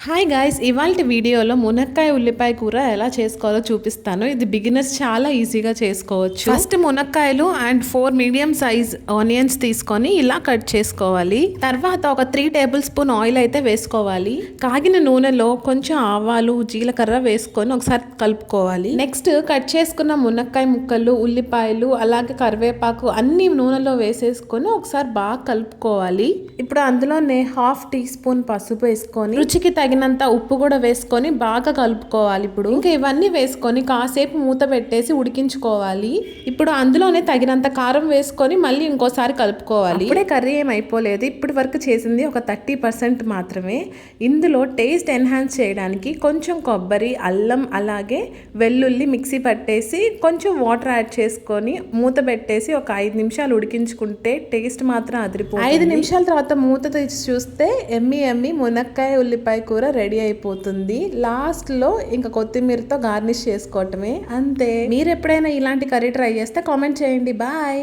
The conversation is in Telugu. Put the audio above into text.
హాయ్ గాయ్స్, ఇవాల్టి వీడియోలో మునక్కాయ ఉల్లిపాయ కూర ఎలా చేసుకోవాలో చూపిస్తాను. ఇది బిగినర్స్ చాలా ఈజీగా చేసుకోవచ్చు. ఫస్ట్ మునక్కాయలు అండ్ 4 మీడియం సైజ్ ఆనియన్స్ తీసుకొని ఇలా కట్ చేసుకోవాలి. తర్వాత ఒక 3 టేబుల్ స్పూన్ ఆయిల్ అయితే వేసుకోవాలి. కాగిన నూనెలో కొంచెం ఆవాలు, జీలకర్ర వేసుకొని ఒకసారి కలుపుకోవాలి. నెక్స్ట్ కట్ చేసుకున్న మునక్కాయ ముక్కలు, ఉల్లిపాయలు, అలాగే కరివేపాకు అన్ని నూనెలో వేసేసుకొని ఒకసారి బాగా కలుపుకోవాలి. ఇప్పుడు అందులోనే 1/2 టీ స్పూన్ పసుపు వేసుకొని రుచికి తగినంత ఉప్పు కూడా వేసుకొని బాగా కలుపుకోవాలి. ఇప్పుడు ఇంకా ఇవన్నీ వేసుకొని కాసేపు మూత పెట్టేసి ఉడికించుకోవాలి. ఇప్పుడు అందులోనే తగినంత కారం వేసుకొని మళ్ళీ ఇంకోసారి కలుపుకోవాలి. ఇప్పుడే కర్రీ ఏం అయిపోలేదు, ఇప్పటి వరకు చేసింది ఒక 30% మాత్రమే. ఇందులో టేస్ట్ ఎన్హాన్స్ చేయడానికి కొంచెం కొబ్బరి, అల్లం, అలాగే వెల్లుల్లి మిక్సీ పట్టేసి కొంచెం వాటర్ యాడ్ చేసుకొని మూత పెట్టేసి ఒక 5 నిమిషాలు ఉడికించుకుంటే టేస్ట్ మాత్రం అదిరిపోతుంది. 5 నిమిషాల తర్వాత మూత తీసి చూస్తే ఎమ్మి మునక్కాయ ఉల్లిపాయ కూర రెడీ అయిపోతుంది. లాస్ట్ లో ఇంకా కొత్తిమీరతో గార్నిష్ చేసుకోవటమే, అంతే. మీరు ఎప్పుడైనా ఇలాంటి కర్రీ ట్రై చేస్తే కామెంట్ చేయండి. బాయ్.